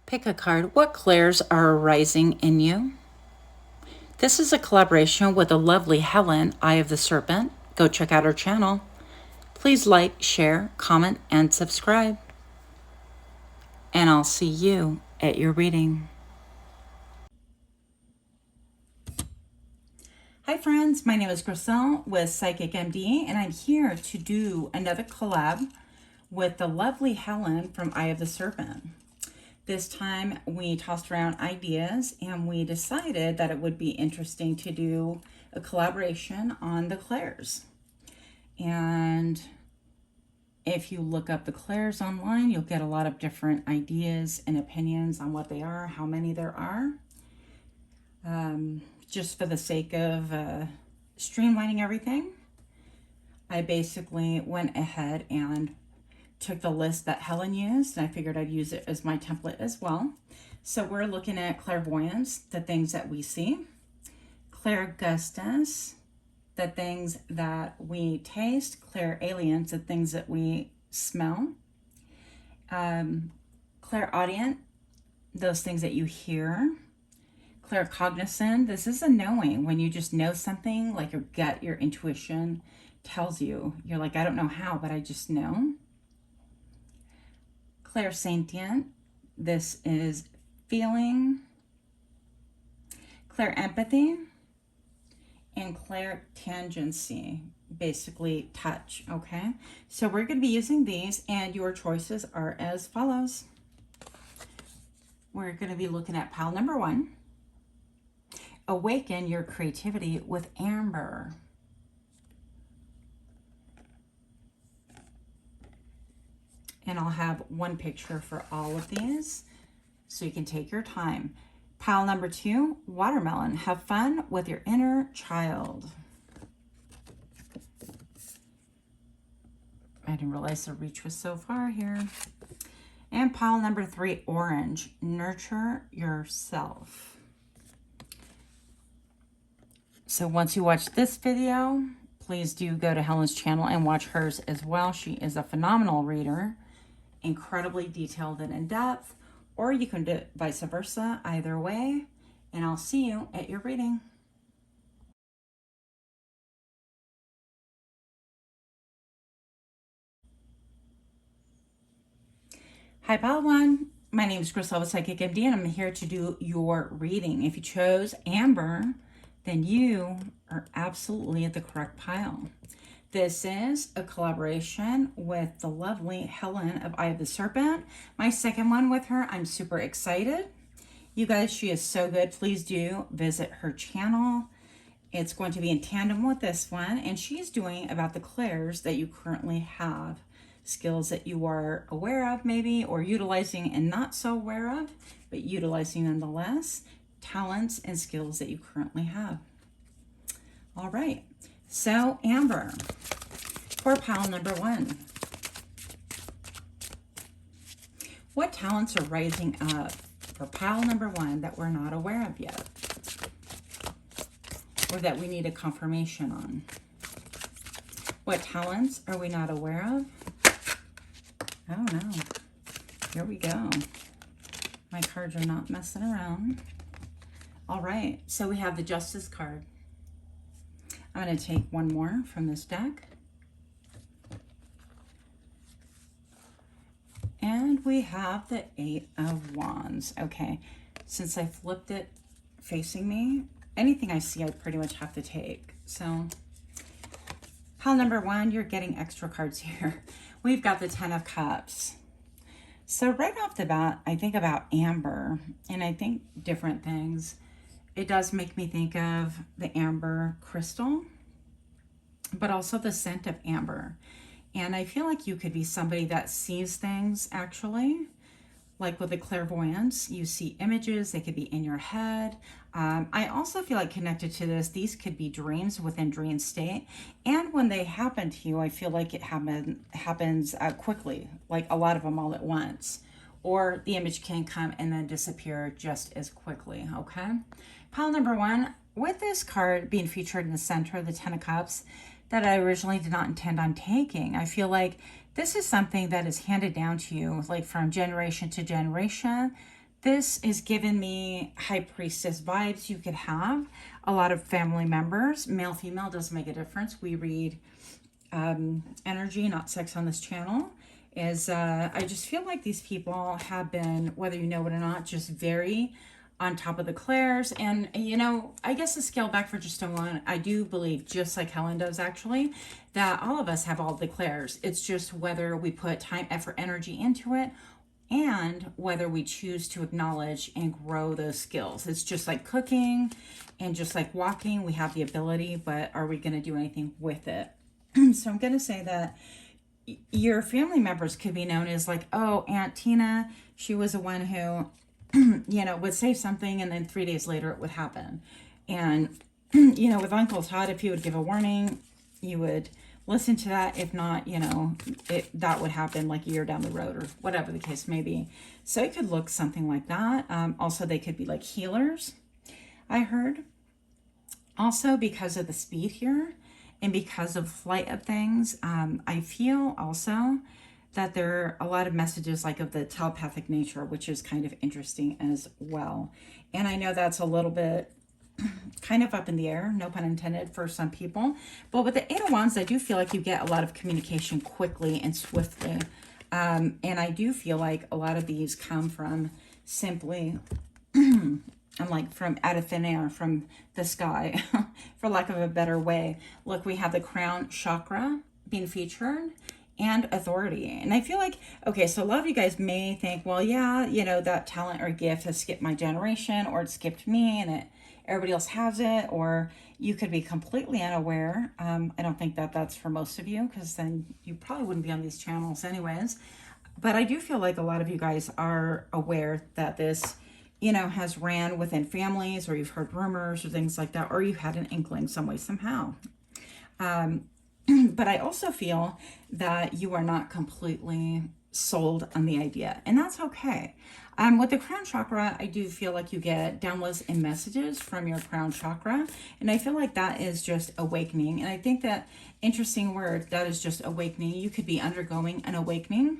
Pick a card. What clairs are arising in you? This is a collaboration with the lovely Helen, Eye of the Serpent. Go check out her channel. Please like, share, comment, and subscribe. And I'll see you at your reading. Hi friends, my name is Griselle with Psychic MD, and I'm here to do another collab with the lovely Helen from Eye of the Serpent. This time we tossed around ideas and we decided that it would be interesting to do a collaboration on the clairs. And if you look up the clairs online, you'll get a lot of different ideas and opinions on what they are, how many there are. Just for the sake of streamlining everything, I basically went ahead and took the list that Helen used, and I figured I'd use it as my template as well. So we're looking at clairvoyance, the things that we see; clairgustance, the things that we taste; clairalience, the things that we smell; clairaudient, those things that you hear; claircognizant, this is a knowing, when you just know something, like your gut, your intuition tells you. You're like, I don't know how, but I just know. Clairsentient, this is feeling. Clairempathy, and clairtangency, basically touch. Okay, so we're going to be using these, and your choices are as follows. We're going to be looking at pile number 1. Awaken your creativity with amber. And I'll have one picture for all of these, so you can take your time. Pile number 2, watermelon. Have fun with your inner child. I didn't realize the reach was so far here. And pile number 3, orange. Nurture yourself. So once you watch this video, please do go to Helen's channel and watch hers as well. She is a phenomenal reader, incredibly detailed and in-depth, or you can do it vice versa, either way, and I'll see you at your reading. Hi, pile 1. My name is Griselle with Psychic MD, and I'm here to do your reading. If you chose amber, then you are absolutely at the correct pile. This is a collaboration with the lovely Helen of Eye of the Serpent. My second one with her. I'm super excited. You guys, she is so good. Please do visit her channel. It's going to be in tandem with this one, and she's doing about the clairs that you currently have. Skills that you are aware of maybe, or utilizing and not so aware of, but utilizing nonetheless. Talents and skills that you currently have. All right, so amber for pile number 1. What talents are rising up for pile number 1 that we're not aware of yet, or that we need a confirmation on? What talents are we not aware of? I don't know. Here we go. My cards are not messing around. All right, so we have the Justice card. I'm going to take one more from this deck. And we have the 8 of Wands. Okay, since I flipped it facing me, anything I see I pretty much have to take. So pile number 1, you're getting extra cards here. We've got the 10 of Cups. So right off the bat, I think about amber, and I think different things. It does make me think of the amber crystal, but also the scent of amber. And I feel like you could be somebody that sees things, actually, like with the clairvoyance. You see images, they could be in your head. I also feel like connected to this, these could be dreams within dream state. And when they happen to you, I feel like it happens quickly, like a lot of them all at once. Or the image can come and then disappear just as quickly, okay? Pile number 1, with this card being featured in the center of the 10 of Cups, that I originally did not intend on taking. I feel like this is something that is handed down to you, like from generation to generation, This is giving me high priestess vibes. You could have a lot of family members, male, female, doesn't make a difference. We read energy, not sex on this channel. I just feel like these people have been, whether you know it or not, just very on top of the clairs. And, you know, I guess to scale back for just a moment, I do believe, just like Helen does actually, that all of us have all the clairs. It's just whether we put time, effort, energy into it, and whether we choose to acknowledge and grow those skills. It's just like cooking and just like walking. We have the ability, but are we going to do anything with it? So I'm going to say that your family members could be known as like, oh, Aunt Tina, she was the one who, you know, would say something and then 3 days later it would happen. And, you know, with Uncle Todd, if he would give a warning, you would listen to that. If not, you know, that would happen like a year down the road or whatever the case may be. So it could look something like that. Also, they could be like healers, I heard. Also, because of the speed here and because of flight of things, I feel also that there are a lot of messages like of the telepathic nature, which is kind of interesting as well. And I know that's a little bit kind of up in the air, no pun intended, for some people. But with the Eight of Wands, I do feel like you get a lot of communication quickly and swiftly. And I do feel like a lot of these come from simply, I'm like from out of thin air, from the sky, for lack of a better way. Look, we have the crown chakra being featured and authority. And I feel like, okay, so a lot of you guys may think, well, yeah, you know, that talent or gift has skipped my generation, or it skipped me and everybody else has it, or you could be completely unaware. I don't think that that's for most of you, because then you probably wouldn't be on these channels anyways. But I do feel like a lot of you guys are aware that this, you know, has ran within families, or you've heard rumors or things like that, or you had an inkling some way, somehow. But I also feel that you are not completely sold on the idea, and that's okay. With the crown chakra, I do feel like you get downloads and messages from your crown chakra, and I feel like that is just awakening. And I think that interesting word, that is just awakening. You could be undergoing an awakening,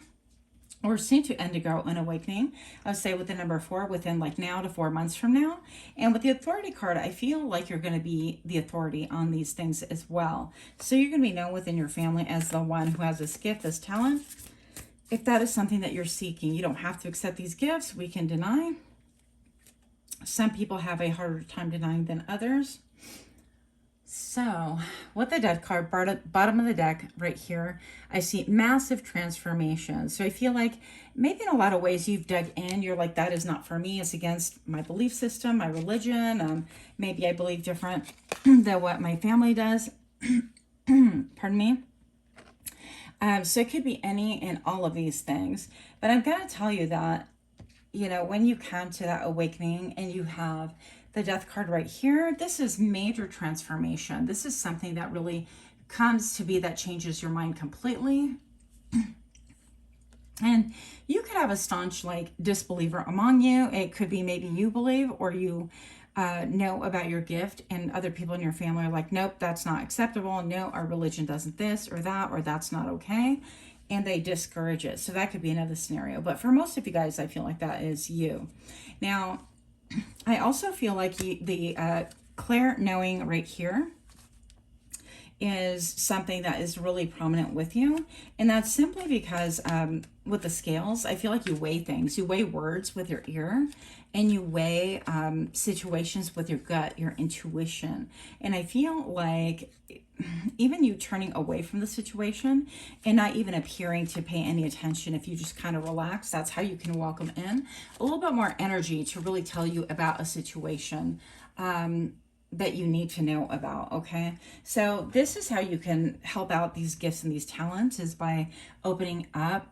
or soon to undergo an awakening. I would say with the number 4, within like now to 4 months from now. And with the authority card, I feel like you're going to be the authority on these things as well. So you're going to be known within your family as the one who has this gift, this talent. If that is something that you're seeking, you don't have to accept these gifts. We can deny. Some people have a harder time denying than others. So with the death card, bottom of the deck right here, I see massive transformation. So I feel like maybe in a lot of ways you've dug in. You're like, that is not for me. It's against my belief system, my religion. Maybe I believe different than what my family does. Pardon me. So it could be any and all of these things. But I'm going to tell you that, you know, when you come to that awakening and you have the death card right here, this is major transformation. This is something that really comes to be that changes your mind completely. And you could have a staunch like disbeliever among you. It could be maybe you believe, or you know about your gift, and other people in your family are like, nope, that's not acceptable. No, our religion doesn't this or that, or that's not okay. And they discourage it. So that could be another scenario. But for most of you guys, I feel like that is you. Now, I also feel like the clear knowing right here is something that is really prominent with you. And that's simply because with the scales, I feel like you weigh things. You weigh words with your ear, and you weigh situations with your gut, your intuition. And I feel like even you turning away from the situation and not even appearing to pay any attention, if you just kind of relax, that's how you can welcome in a little bit more energy to really tell you about a situation that you need to know about. Okay, so this is how you can help out these gifts and these talents, is by opening up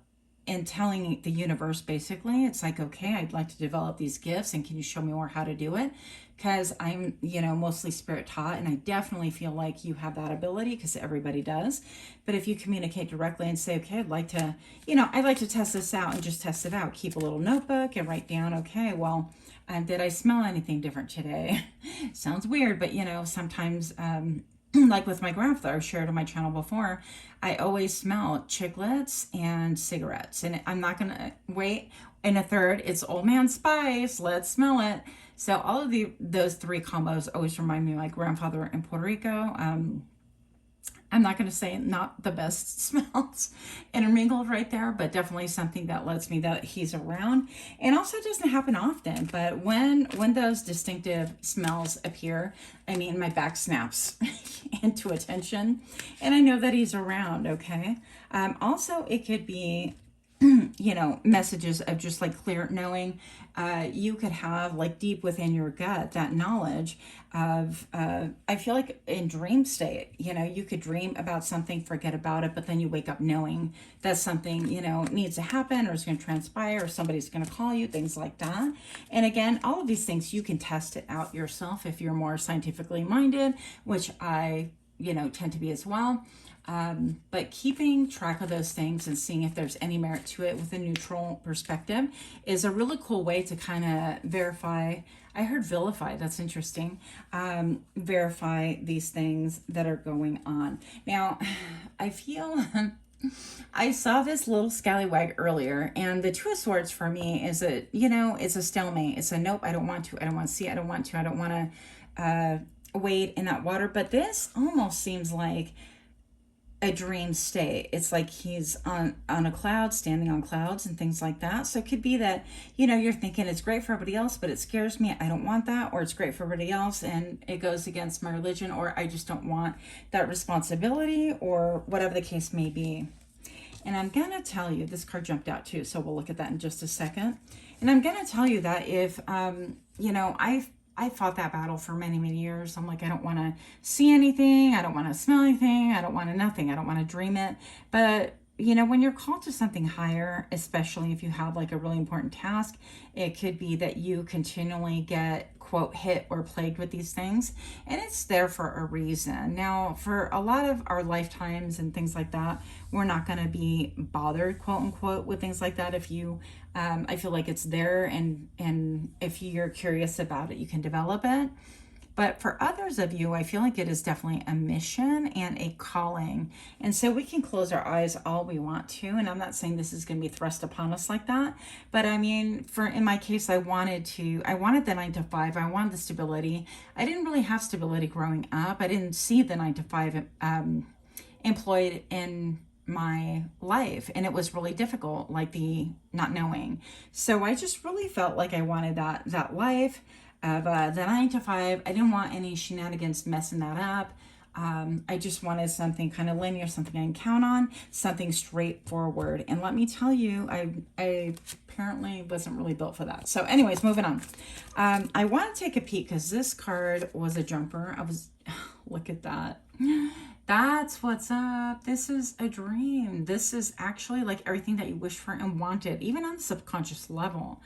and telling the universe, basically, it's like, okay, I'd like to develop these gifts, and can you show me more how to do it? Because I'm, you know, mostly spirit taught, and I definitely feel like you have that ability, because everybody does. But if you communicate directly and say, okay, I'd like to, you know, I'd like to test this out, and just test it out. Keep a little notebook and write down, okay, well, did I smell anything different today? Sounds weird, but you know, sometimes, like with my grandfather, I've shared on my channel before, I always smell chiclets and cigarettes, and I'm not gonna wait And a third, it's Old Man Spice. Let's smell it. So all of those three combos always remind me of my grandfather in Puerto Rico. I'm not going to say not the best smells intermingled right there, but definitely something that lets me that he's around. And also it doesn't happen often, but when those distinctive smells appear, I mean, my back snaps into attention and I know that he's around, okay? Also, it could be you know, messages of just like clear knowing. You could have like deep within your gut that knowledge of, I feel like in dream state, you know, you could dream about something, forget about it, but then you wake up knowing that something, you know, needs to happen or is going to transpire or somebody's going to call you, things like that. And again, all of these things, you can test it out yourself if you're more scientifically minded, which I, you know, tend to be as well. But keeping track of those things and seeing if there's any merit to it with a neutral perspective is a really cool way to kind of verify. I heard vilify, that's interesting. Verify these things that are going on. Now, I feel I saw this little scallywag earlier, and the Two of Swords for me is a, you know, it's a stalemate. It's a nope, I don't want to, I don't want to see, I don't want to, I don't want to wade in that water. But this almost seems like a dream state. It's like he's on a cloud, standing on clouds and things like that. So it could be that, you know, you're thinking it's great for everybody else, but it scares me, I don't want that. Or it's great for everybody else and it goes against my religion, or I just don't want that responsibility, or whatever the case may be. And I'm gonna tell you, this card jumped out too, so we'll look at that in just a second. And I'm gonna tell you that if you know, I fought that battle for many, many years. I'm like, I don't want to see anything. I don't want to smell anything. I don't want to nothing. I don't want to dream it. But, you know, when you're called to something higher, especially if you have like a really important task, it could be that you continually get, quote, hit or plagued with these things. And it's there for a reason. Now, for a lot of our lifetimes and things like that, we're not going to be bothered, quote unquote, with things like that. If you, I feel like it's there, and if you're curious about it, you can develop it. But for others of you, I feel like it is definitely a mission and a calling. And so we can close our eyes all we want to. And I'm not saying this is going to be thrust upon us like that. But I mean, in my case, I wanted the 9-to-5. I wanted the stability. I didn't really have stability growing up. I didn't see the 9-to-5 employed in my life, and it was really difficult, like the not knowing. So I just really felt like I wanted that life of the 9-to-5. I didn't want any shenanigans messing that up. I just wanted something kind of linear, something I can count on, something straightforward. And let me tell you, I apparently wasn't really built for that. So anyways, moving on. I want to take a peek because this card was a jumper. Look at that. That's what's up. This is a dream. This is actually like everything that you wished for and wanted, even on the subconscious level.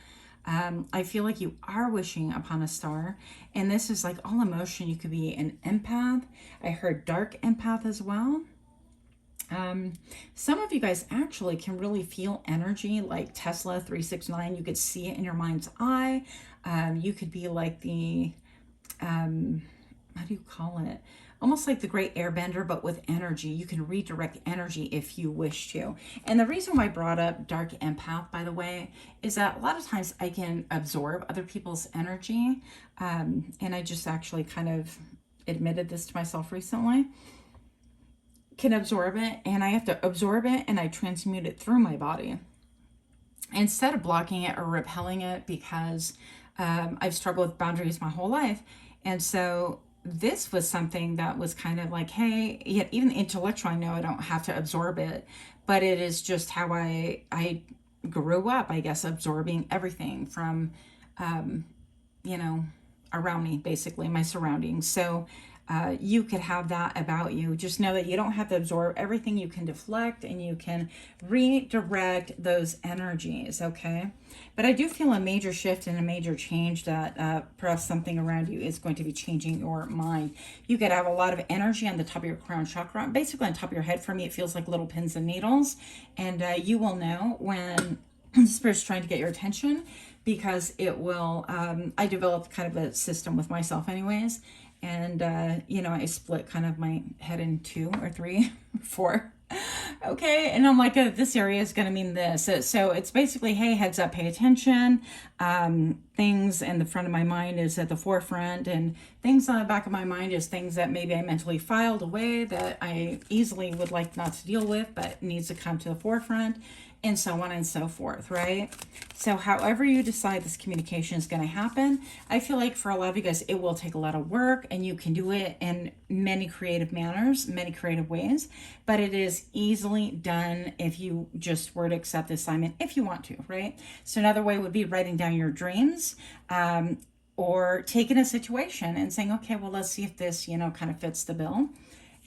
I feel like you are wishing upon a star, and this is like all emotion. You could be an empath. I heard dark empath as well. Some of you guys actually can really feel energy, like Tesla 369. You could see it in your mind's eye. You could be like the, how do you call it? Almost like the great airbender, but with energy. You can redirect energy if you wish to. And the reason why I brought up dark empath, by the way, is that a lot of times I can absorb other people's energy. And I just actually kind of admitted this to myself recently. Can absorb it, and I have to absorb it, and I transmute it through my body instead of blocking it or repelling it, because I've struggled with boundaries my whole life. And so this was something that was kind of like, hey, yet even intellectual, I know I don't have to absorb it, but it is just how I grew up, I guess, absorbing everything from, you know, around me, basically, my surroundings. So you could have that about you. Just know that you don't have to absorb everything. You can deflect and you can redirect those energies, okay? But I do feel a major shift and a major change that perhaps something around you is going to be changing your mind. You could have a lot of energy on the top of your crown chakra, basically on top of your head. For me, it feels like little pins and needles. And you will know when the Spirit's trying to get your attention, because it will, I developed kind of a system with myself anyways. And, you know, I split kind of my head in 2 or 3, 4 Okay, and I'm like, this area is going to mean this. So it's basically, hey, heads up, pay attention. Things in the front of my mind is at the forefront, and things on the back of my mind is things that maybe I mentally filed away that I easily would like not to deal with, but needs to come to the forefront, and so on and so forth, right? So however you decide this communication is going to happen, I feel like for a lot of you guys, it will take a lot of work, and you can do it in many creative manners, many creative ways, but it is easily done if you just were to accept the assignment, if you want to, right? So another way would be writing down your dreams, or taking a situation and saying, okay, well, let's see if this, you know, kind of fits the bill.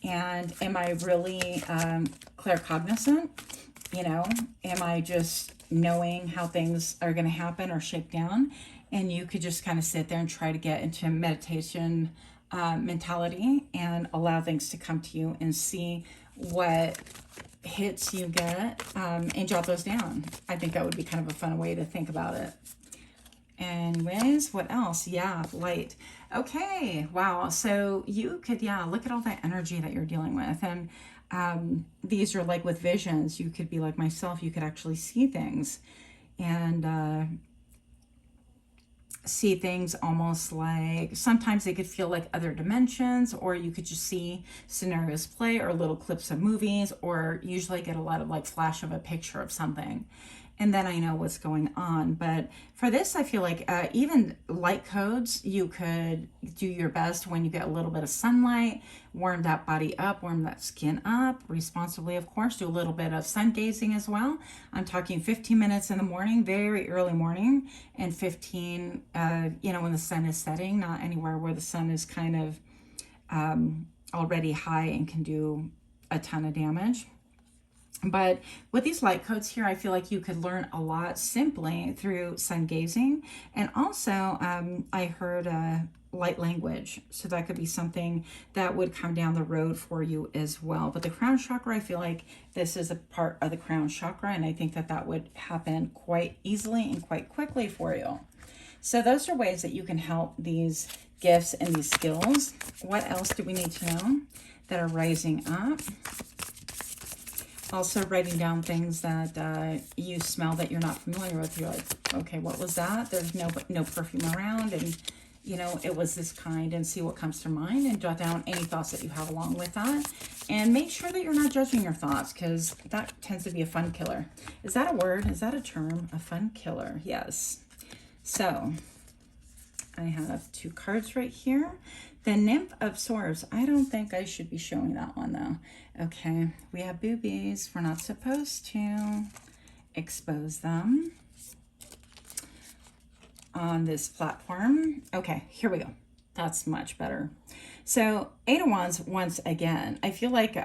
And am I really claircognizant? You know, am I just knowing how things are going to happen or shake down? And you could just kind of sit there and try to get into meditation mentality and allow things to come to you and see what hits you get, and jot those down. I think that would be kind of a fun way to think about it. Anyways, what else? Yeah, light. Okay, wow. So you could, yeah, look at all that energy that you're dealing with. And these are like with visions. You could be like myself. You could actually see things and see things almost like, sometimes they could feel like other dimensions, or you could just see scenarios play or little clips of movies, or usually get a lot of like flash of a picture of something. And then I know what's going on. But for this, I feel like even light codes, you could do your best when you get a little bit of sunlight, warm that body up, warm that skin up, responsibly, of course. Do a little bit of sun gazing as well. I'm talking 15 minutes in the morning, very early morning, and 15, you know, when the sun is setting, not anywhere where the sun is kind of already high and can do a ton of damage. But with these light codes here, I feel like you could learn a lot simply through sun gazing. And also, I heard light language. So that could be something that would come down the road for you as well. But the crown chakra, I feel like this is a part of the crown chakra. And I think that that would happen quite easily and quite quickly for you. So those are ways that you can help these gifts and these skills. What else do we need to know that are rising up? Also writing down things that you smell that you're not familiar with. You're like, okay, what was that? There's no perfume around, and you know, it was this kind, and see what comes to mind, and jot down any thoughts that you have along with that. And make sure that you're not judging your thoughts, because that tends to be a fun killer. Is that a word? Is that a term? A fun killer? Yes. So I have 2 cards right here. The Nymph of Swords. I don't think I should be showing that one though. Okay, we have boobies. We're not supposed to expose them on this platform. Okay, here we go. That's much better. So 8 of Wands, once again, I feel like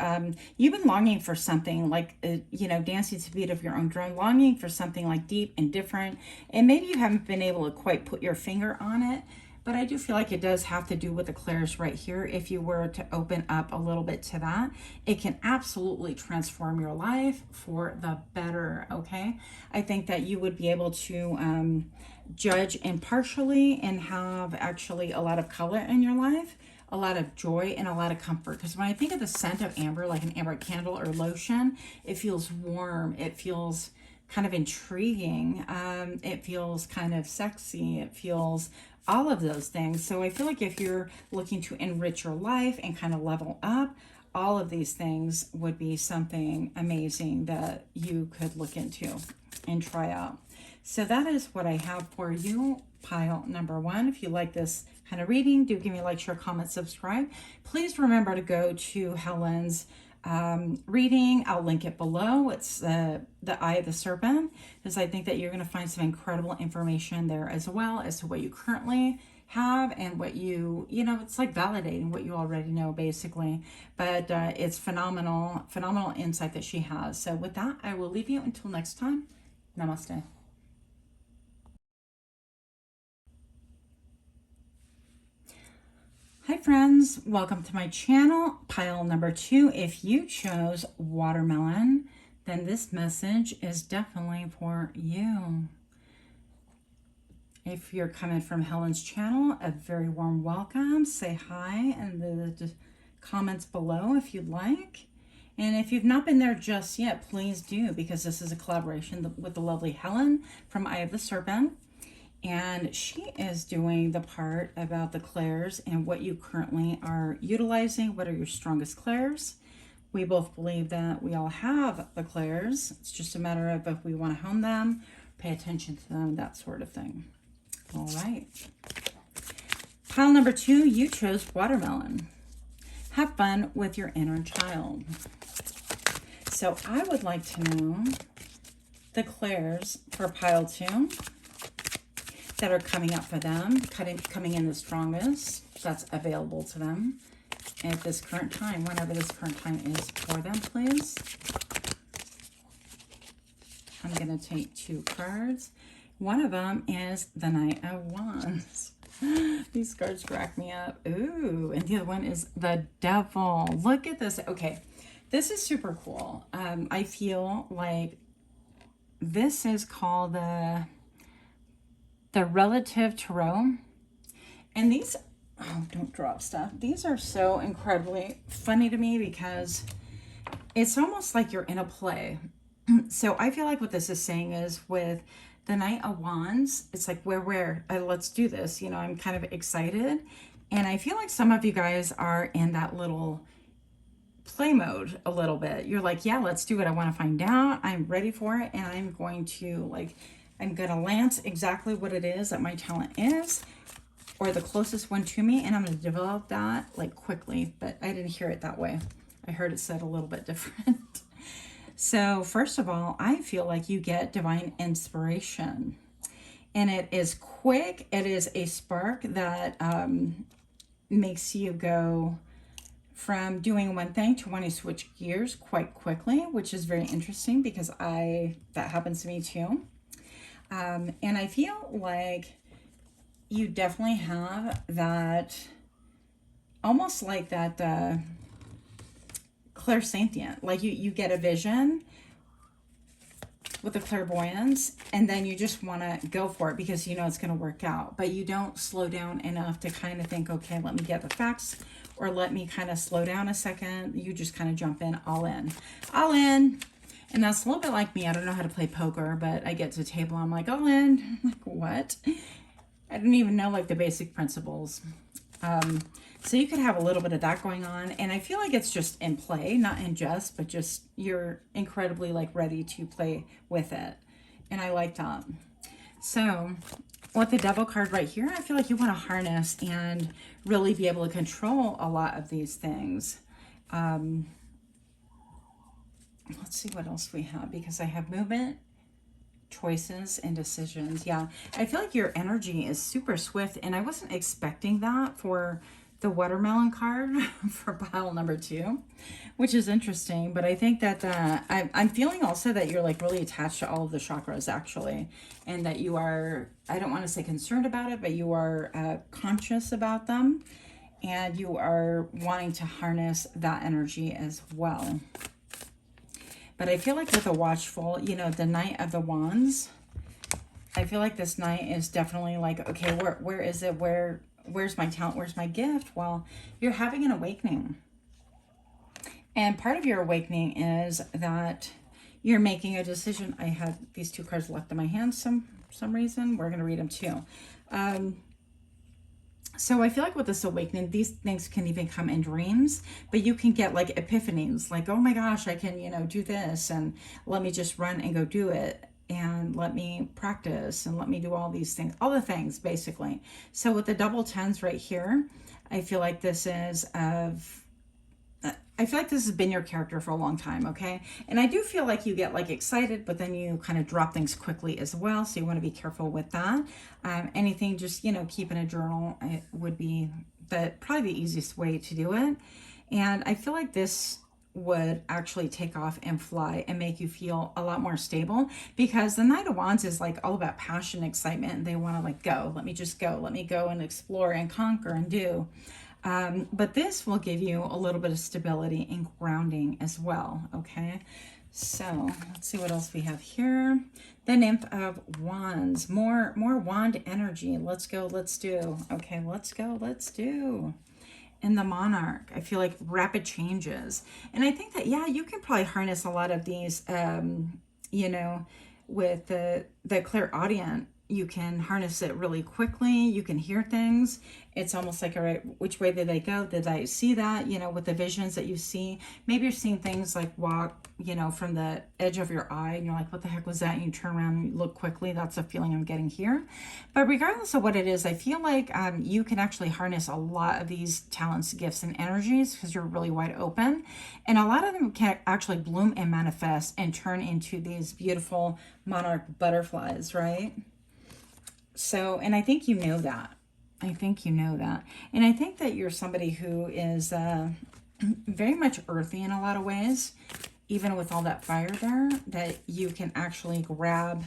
you've been longing for something like, you know, dancing to the beat of your own drum, longing for something like deep and different. And maybe you haven't been able to quite put your finger on it. But I do feel like it does have to do with the clairs right here. If you were to open up a little bit to that, it can absolutely transform your life for the better, okay? I think that you would be able to judge impartially and have actually a lot of color in your life, a lot of joy, and a lot of comfort. Because when I think of the scent of amber, like an amber candle or lotion, it feels warm. It feels kind of intriguing. It feels kind of sexy. It feels all of those things. So I feel like if you're looking to enrich your life and kind of level up, all of these things would be something amazing that you could look into and try out. So that is what I have for you, pile number 1. If you like this kind of reading, do give me a like, share, comment, subscribe. Please remember to go to Helen's reading. I'll link it below. It's the Eye of the Serpent, because I think that you're going to find some incredible information there, as well as to what you currently have and what you know, it's like validating what you already know, basically. But it's phenomenal insight that she has. So with that, I will leave you until next time. Namaste. Hi friends, welcome to my channel, pile number 2. If you chose watermelon, then this message is definitely for you. If you're coming from Helen's channel, a very warm welcome. Say hi in the comments below if you'd like. And if you've not been there just yet, please do, because this is a collaboration with the lovely Helen from Eye of the Serpent. And she is doing the part about the clairs and what you currently are utilizing. What are your strongest clairs? We both believe that we all have the clairs. It's just a matter of if we want to hone them, pay attention to them, that sort of thing. All right. Pile number 2, you chose watermelon. Have fun with your inner child. So I would like to know the clairs for pile 2 that are coming up for them, coming in the strongest, that's available to them at this current time, whenever this current time is for them, please. I'm going to take 2 cards. One of them is the Knight of Wands. These cards crack me up. Ooh, and the other one is the Devil. Look at this. Okay, this is super cool. I feel like this is called the Relative Tarot. And these, oh, don't drop stuff. These are so incredibly funny to me because it's almost like you're in a play. So I feel like what this is saying is with the Knight of Wands, it's like, let's do this. You know, I'm kind of excited. And I feel like some of you guys are in that little play mode a little bit. You're like, yeah, let's do it. I want to find out. I'm ready for it. And I'm going to lance exactly what it is that my talent is, or the closest one to me. And I'm going to develop that like quickly, but I didn't hear it that way. I heard it said a little bit different. So first of all, I feel like you get divine inspiration, and it is quick. It is a spark that makes you go from doing one thing to wanting to switch gears quite quickly, which is very interesting because that happens to me too. And I feel like you definitely have that, almost like that clairsentient, like you get a vision with the clairvoyance, and then you just want to go for it because you know it's going to work out, but you don't slow down enough to kind of think, okay, let me get the facts, or let me kind of slow down a second. You just kind of jump in, all in. And that's a little bit like me. I don't know how to play poker, but I get to the table, I'm like, all in. I'm like, what? I didn't even know like the basic principles. So you could have a little bit of that going on. And I feel like it's just in play, not in jest, but just you're incredibly like ready to play with it. And I like that. So with the Devil card right here, I feel like you want to harness and really be able to control a lot of these things. Let's see what else we have, because I have movement, choices, and decisions. Yeah, I feel like your energy is super swift, and I wasn't expecting that for the watermelon card for pile number 2, which is interesting. But I think that I'm feeling also that you're like really attached to all of the chakras actually, and that you are, I don't want to say concerned about it, but you are conscious about them, and you are wanting to harness that energy as well. But I feel like with a watchful, you know, the Knight of the Wands, I feel like this Knight is definitely like, okay, where is it? Where's my talent? Where's my gift? Well, you're having an awakening. And part of your awakening is that you're making a decision. I had these 2 cards left in my hand some reason. We're going to read them too. So I feel like with this awakening, these things can even come in dreams, but you can get like epiphanies, like, oh my gosh, I can, you know, do this, and let me just run and go do it, and let me practice, and let me do all these things, all the things basically. So with the double 10s right here, I feel like this is I feel like this has been your character for a long time, okay? And I do feel like you get like excited, but then you kind of drop things quickly as well. So you want to be careful with that. Anything, just, you know, keep in a journal. It would be probably the easiest way to do it. And I feel like this would actually take off and fly and make you feel a lot more stable, because the Knight of Wands is like all about passion, excitement, and they want to like go. Let me just go. Let me go and explore and conquer and do. But this will give you a little bit of stability and grounding as well, okay? So let's see what else we have here. The Nymph of Wands, more wand energy. Let's go, let's do. Okay, let's go, let's do. and the Monarch. I feel like rapid changes. And I think that, yeah, you can probably harness a lot of these, you know, with the clairaudient. You can harness it really quickly. You can hear things. It's almost like, all right, which way did they go? Did I see that? You know, with the visions that you see, maybe you're seeing things like walk, you know, from the edge of your eye, and you're like, what the heck was that? And you turn around and look quickly. That's a feeling I'm getting here. But regardless of what it is, I feel like you can actually harness a lot of these talents, gifts, and energies because you're really wide open. And a lot of them can actually bloom and manifest and turn into these beautiful monarch butterflies, right? So, and I think you know that. I think you know that. And I think that you're somebody who is very much earthy in a lot of ways, even with all that fire there, that you can actually grab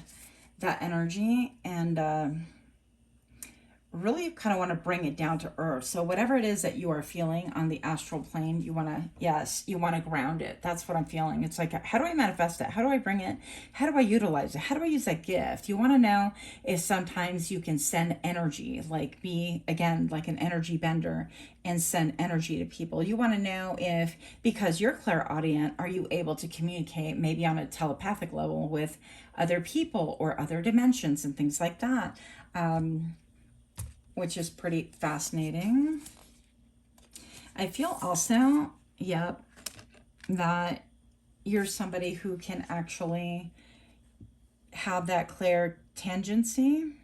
that energy and really kind of want to bring it down to earth. So whatever it is that you are feeling on the astral plane, you want to, yes, you want to ground it. That's what I'm feeling. It's like, how do I manifest it? How do I bring it? How do I utilize it? How do I use that gift? You want to know if sometimes you can send energy, like be, again, like an energy bender and send energy to people. You want to know if, because you're clairaudient, are you able to communicate maybe on a telepathic level with other people or other dimensions and things like that. Which is pretty fascinating. I feel also, yep, that you're somebody who can actually have that clairtangency.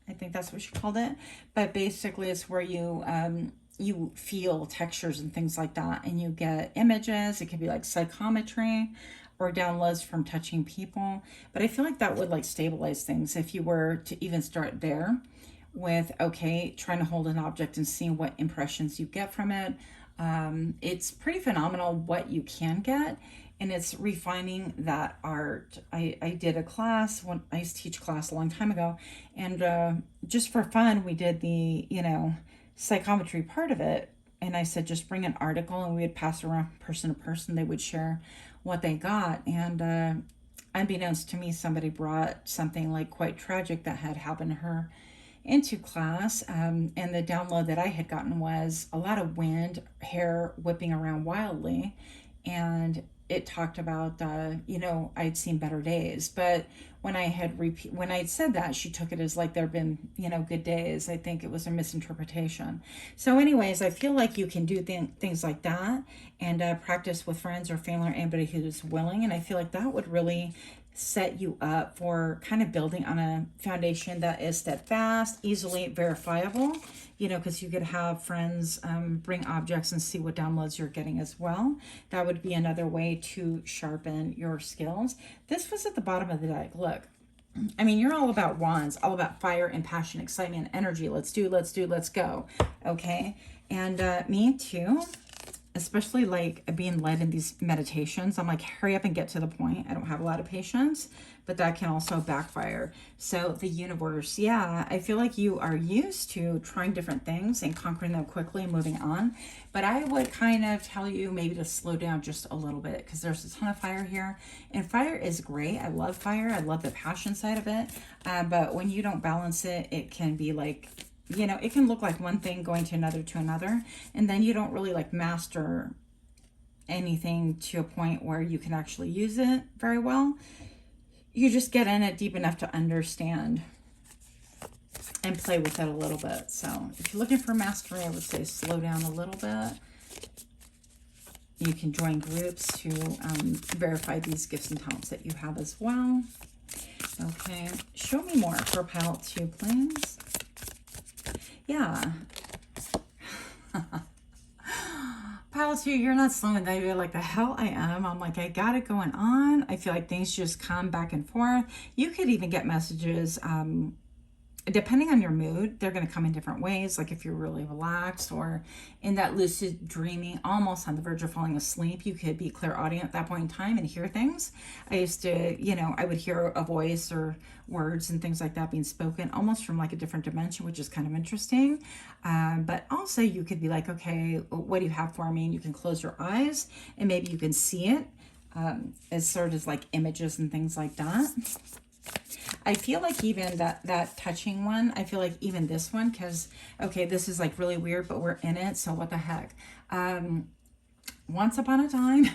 I think that's what she called it. But basically it's where you you feel textures and things like that, and you get images. It could be like psychometry or downloads from touching people. But I feel like that would like stabilize things if you were to even start there with, okay, trying to hold an object and seeing what impressions you get from it. It's pretty phenomenal what you can get, and it's refining that art. I did a class, when I used to teach class a long time ago, and just for fun, we did the, you know, psychometry part of it, and I said, just bring an article, and we would pass around person to person. They would share what they got, and unbeknownst to me, somebody brought something like quite tragic that had happened to her into class, and the download that I had gotten was a lot of wind, hair whipping around wildly, and it talked about you know, I'd seen better days. But when I had when I'd said that, she took it as like there've been, you know, good days. I think it was a misinterpretation. So anyways, I feel like you can do things like that, and practice with friends or family or anybody who's willing, and I feel like that would really set you up for kind of building on a foundation that is steadfast, easily verifiable, you know, because you could have friends bring objects and see what downloads you're getting as well. That would be another way to sharpen your skills. This was at the bottom of the deck. Look, I mean, you're all about wands, all about fire and passion, excitement, energy. Let's do, let's go. Okay. And me too. Especially like being led in these meditations, I'm like, hurry up and get to the point. I don't have a lot of patience, but that can also backfire. So the universe, yeah, I feel like you are used to trying different things and conquering them quickly and moving on. But I would kind of tell you maybe to slow down just a little bit, because there's a ton of fire here, and fire is great. I love fire. I love the passion side of it. But when you don't balance it, it can be like, you know, it can look like one thing going to another, and then you don't really like master anything to a point where you can actually use it very well. You just get in it deep enough to understand and play with it a little bit. So if you're looking for mastery, I would say slow down a little bit. You can join groups to verify these gifts and talents that you have as well. Okay, show me more for pile 2, please. Yeah. Pile 2, you're not slowing down. You're like, the hell I am. I'm like, I got it going on. I feel like things just come back and forth. You could even get messages, depending on your mood, they're going to come in different ways. Like if you're really relaxed or in that lucid dreaming, almost on the verge of falling asleep, you could be clairaudient at that point in time and hear things. I used to, you know, I would hear a voice or words and things like that being spoken almost from like a different dimension, which is kind of interesting. But also you could be like, okay, what do you have for me? And you can close your eyes and maybe you can see it as sort of like images and things like that. I feel like even that touching one, I feel like even this one, because, okay, this is like really weird, but we're in it, so what the heck. Once upon a time,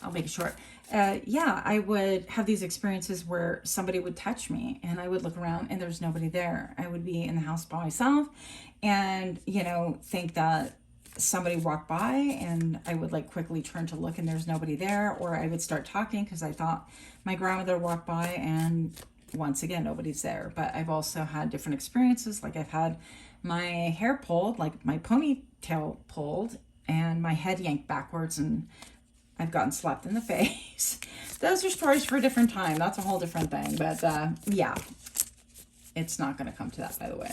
I'll make it short. Yeah, I would have these experiences where somebody would touch me and I would look around and there's nobody there. I would be in the house by myself and, think that somebody walked by, and I would like quickly turn to look and there's nobody there, or I would start talking because I thought my grandmother walked by and once again, nobody's there. But I've also had different experiences. Like I've had my hair pulled, like my ponytail pulled, and my head yanked backwards, and I've gotten slapped in the face. Those are stories for a different time. That's a whole different thing. But yeah, it's not going to come to that, by the way.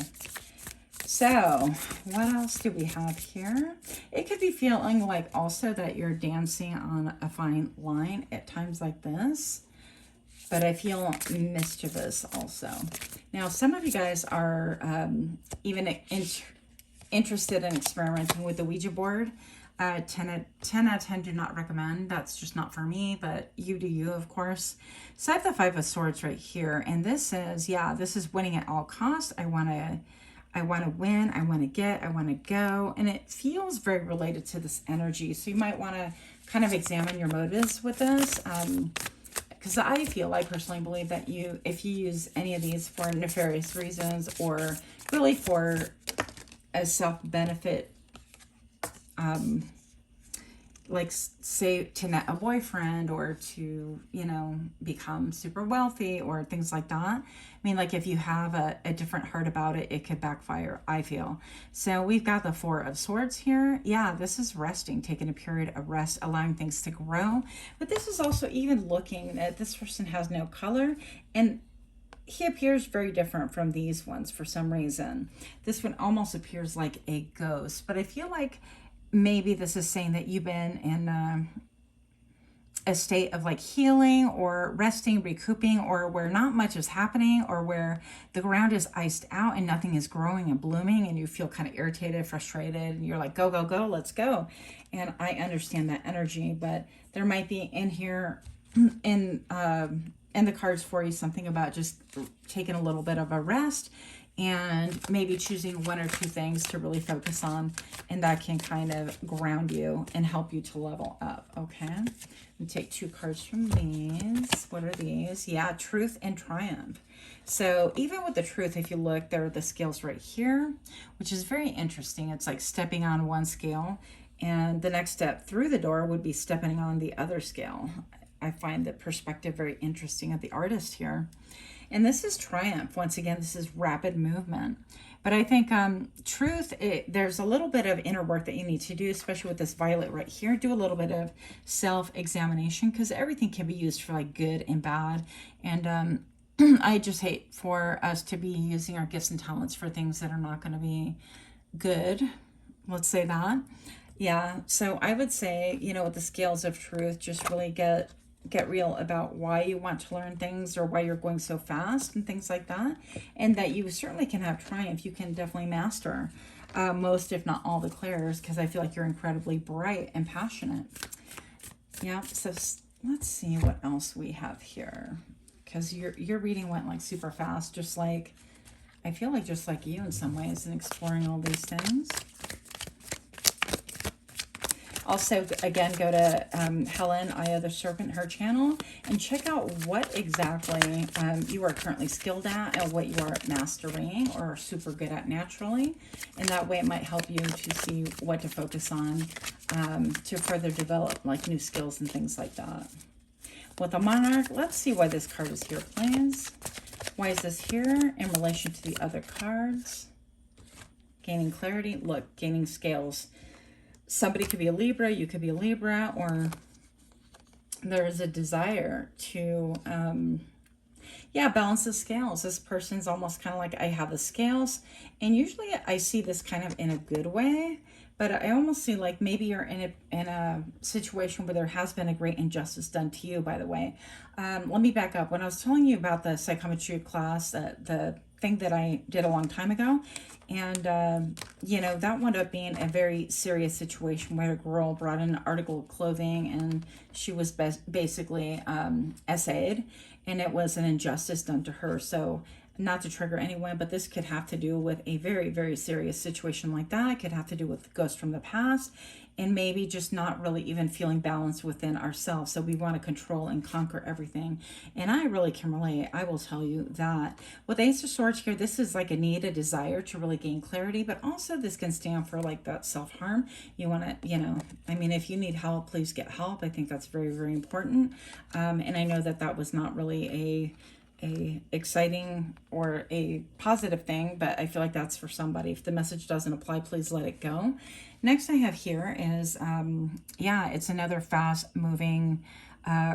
So what else do we have here? It could be feeling like also that you're dancing on a fine line at times like this. But I feel mischievous also. Now, some of you guys are even interested in experimenting with the Ouija board. 10 out of 10 do not recommend. That's just not for me, but you do you, of course. So I have the Five of Swords right here. And this is, yeah, this is winning at all costs. I want to win. I want to get. I want to go. And it feels very related to this energy. So you might want to kind of examine your motives with this. Because I personally believe that if you use any of these for nefarious reasons or really for a self-benefit, like say to net a boyfriend or to, become super wealthy or things like that. I mean, like if you have a different heart about it, it could backfire, I feel. So we've got the Four of Swords here. Yeah, this is resting, taking a period of rest, allowing things to grow. But this is also even looking at this person has no color, and he appears very different from these ones for some reason. This one almost appears like a ghost, but I feel like maybe this is saying that you've been in a state of like healing or resting, recouping, or where not much is happening, or where the ground is iced out and nothing is growing and blooming, and you feel kind of irritated, frustrated, and you're like, go, go, go, let's go. And I understand that energy, but there might be in here in the cards for you something about just taking a little bit of a rest and maybe choosing one or two things to really focus on, and that can kind of ground you and help you to level up. Okay, let me take two cards from these. What are these? Yeah, Truth and Triumph. So even with the Truth, if you look, there are the scales right here, which is very interesting. It's like stepping on one scale, and the next step through the door would be stepping on the other scale. I find the perspective very interesting of the artist here. And this is Triumph. Once again, this is rapid movement. But I think Truth, there's a little bit of inner work that you need to do, especially with this violet right here. Do a little bit of self-examination, because everything can be used for like good and bad. And I just hate for us to be using our gifts and talents for things that are not going to be good. Let's say that. Yeah, so I would say, with the scales of Truth, just really get real about why you want to learn things or why you're going so fast and things like that. And that you certainly can have triumph. You can definitely master most, if not all, the clairs, because I feel like you're incredibly bright and passionate. Yeah, so let's see what else we have here. Because your reading went like super fast, just like, I feel like just like you in some ways, in exploring all these things. Also, again, go to Helen Is, the Serpent, her channel, and check out what exactly you are currently skilled at and what you are mastering or super good at naturally. And that way it might help you to see what to focus on to further develop like new skills and things like that. With the Monarch, let's see why this card is here, please. Why is this here in relation to the other cards? Gaining clarity. Look, gaining scales. Somebody could be a Libra, you could be a Libra, or there is a desire to, balance the scales. This person's almost kind of like, I have the scales, and usually I see this kind of in a good way, but I almost see like maybe you're in a situation where there has been a great injustice done to you, by the way. Let me back up. When I was telling you about the psychometry class, the thing that I did a long time ago, and that wound up being a very serious situation where a girl brought in an article of clothing and she was basically essayed, and it was an injustice done to her. So not to trigger anyone, but this could have to do with a very, very serious situation like that. It could have to do with ghosts from the past, and maybe just not really even feeling balanced within ourselves. So we want to control and conquer everything. And I really can relate. I will tell you that with Ace of Swords here, this is like a need, a desire to really gain clarity, but also this can stand for like that self-harm. You want to, you know, I mean, if you need help, please get help. I think that's very, very important. And I know that that was not really a exciting or a positive thing, but I feel like that's for somebody. If the message doesn't apply, please let it go. Next I have here is, yeah, it's another fast moving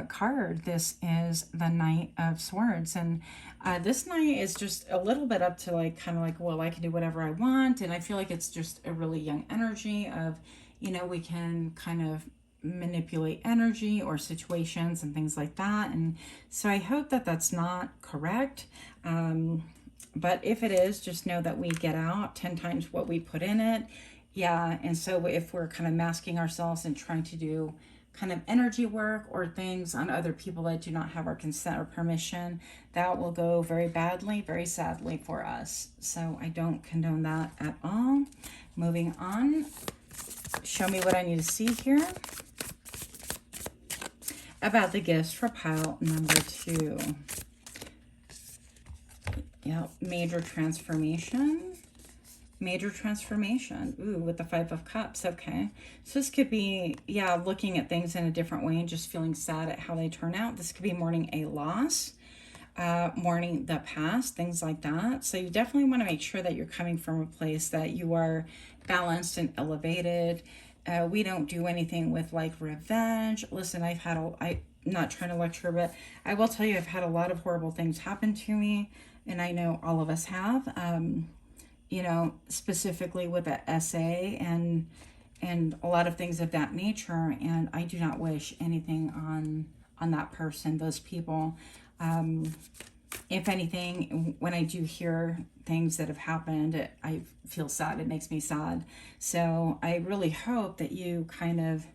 card. This is the Knight of Swords. And this knight is just a little bit up to like, kind of like, well, I can do whatever I want. And I feel like it's just a really young energy of, you know, we can kind of manipulate energy or situations and things like that. And so I hope that that's not correct. But if it is, just know that we get out 10 times what we put in it. Yeah. And so if we're kind of masking ourselves and trying to do kind of energy work or things on other people that do not have our consent or permission, that will go very badly, very sadly for us. So I don't condone that at all. Moving on. Show me what I need to see here about the gifts for pile number 2. Yep, major transformation. Major transformation. Ooh, with the 5 of Cups. Okay. So this could be, yeah, looking at things in a different way and just feeling sad at how they turn out. This could be mourning a loss, mourning the past, things like that. So you definitely want to make sure that you're coming from a place that you are balanced and elevated. We don't do anything with like revenge. Listen, I'm not trying to lecture, but I will tell you, I've had a lot of horrible things happen to me, and I know all of us have, you know, specifically with the SA and a lot of things of that nature. And I do not wish anything on that person, those people. If anything, when I do hear things that have happened, I feel sad. It makes me sad. So I really hope that you kind of,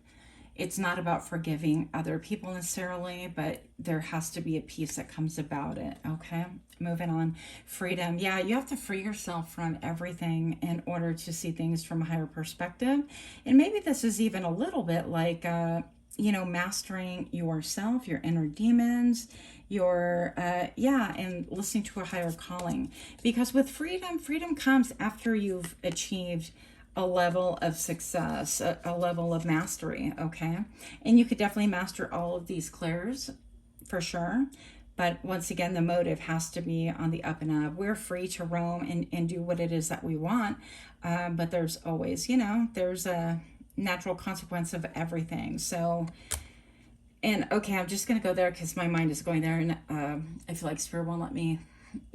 it's not about forgiving other people necessarily, but there has to be a peace that comes about it. Okay, moving on. Freedom. Yeah, you have to free yourself from everything in order to see things from a higher perspective. And maybe this is even a little bit like, you know, mastering yourself, your inner demons, your, yeah, and listening to a higher calling. Because with freedom comes after you've achieved a level of success, a level of mastery, okay? And you could definitely master all of these clairs for sure. But once again, the motive has to be on the up and up. We're free to roam and do what it is that we want. But there's always, you know, there's a natural consequence of everything. So, and okay, I'm just going to go there because my mind is going there, and I feel like Spirit won't let me.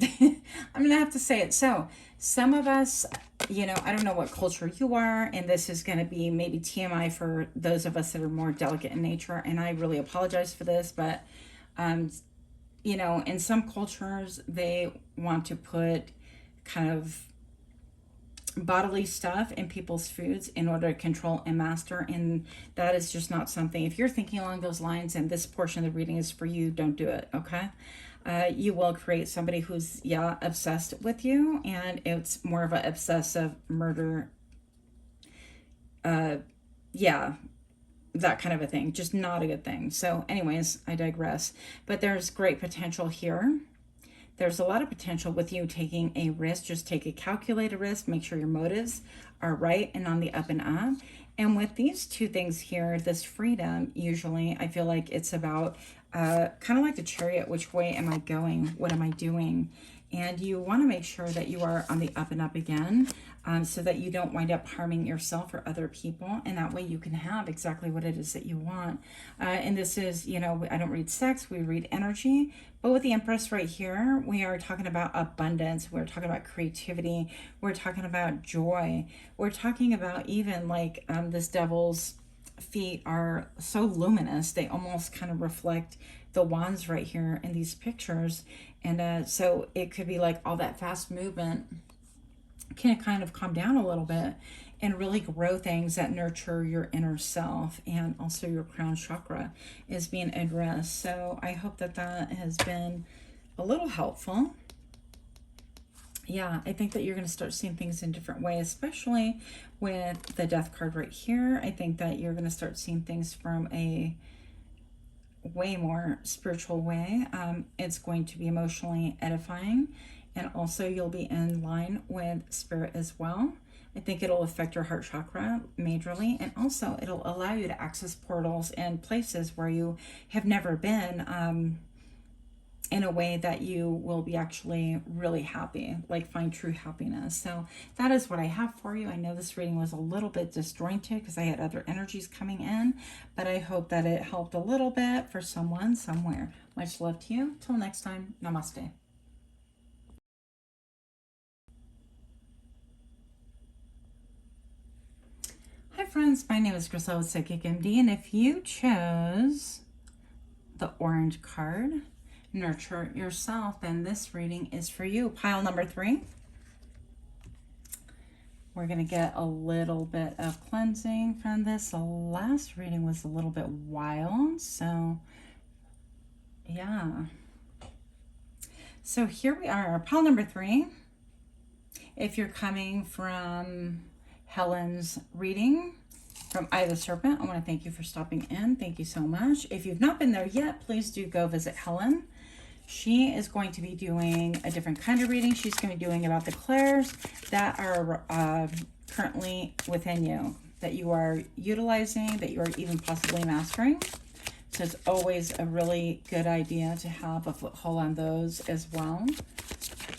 I'm going to have to say it. So some of us, you know, I don't know what culture you are, and this is going to be maybe TMI for those of us that are more delicate in nature, and I really apologize for this, but, you know, in some cultures, they want to put kind of bodily stuff in people's foods in order to control and master, and that is just not something. If you're thinking along those lines and this portion of the reading is for you, don't do it. Okay, you will create somebody who's, yeah, obsessed with you, and it's more of an obsessive murder, yeah, that kind of a thing. Just not a good thing. So anyways, I digress, but there's great potential here. There's a lot of potential with you taking a risk. Just take a calculated risk. Make sure your motives are right and on the up and up. And with these two things here, this freedom, usually I feel like it's about kind of like the Chariot. Which way am I going? What am I doing? And you want to make sure that you are on the up and up again, so that you don't wind up harming yourself or other people. And that way you can have exactly what it is that you want. And this is, you know, I don't read sex, we read energy. But with the Empress right here, we are talking about abundance. We're talking about creativity. We're talking about joy. We're talking about even like this Devil's feet are so luminous. They almost kind of reflect the wands right here in these pictures. And so it could be like all that fast movement can kind of calm down a little bit and really grow things that nurture your inner self, and also your crown chakra is being addressed. So I hope that that has been a little helpful. Yeah, I think that you're going to start seeing things in different ways, especially with the Death card right here. I think that you're going to start seeing things from a way more spiritual way. It's going to be emotionally edifying, and also you'll be in line with spirit as well. I think it'll affect your heart chakra majorly, and also it'll allow you to access portals and places where you have never been, in a way that you will be actually really happy, like find true happiness. So that is what I have for you. I know this reading was a little bit disjointed because I had other energies coming in, but I hope that it helped a little bit for someone somewhere. Much love to you. Till next time, namaste. Hi friends, my name is Griselle with Psychic MD, and if you chose the orange card, Nurture Yourself, then this reading is for you. Pile number 3. We're going to get a little bit of cleansing from this. The last reading was a little bit wild, so yeah. So here we are, pile number 3. If you're coming from Helen's reading from Eye of the Serpent, I want to thank you for stopping in. Thank you so much. If you've not been there yet, please do go visit Helen. She is going to be doing a different kind of reading. She's going to be doing about the clairs that are currently within you, that you are utilizing, that you are even possibly mastering. So it's always a really good idea to have a foothold on those as well,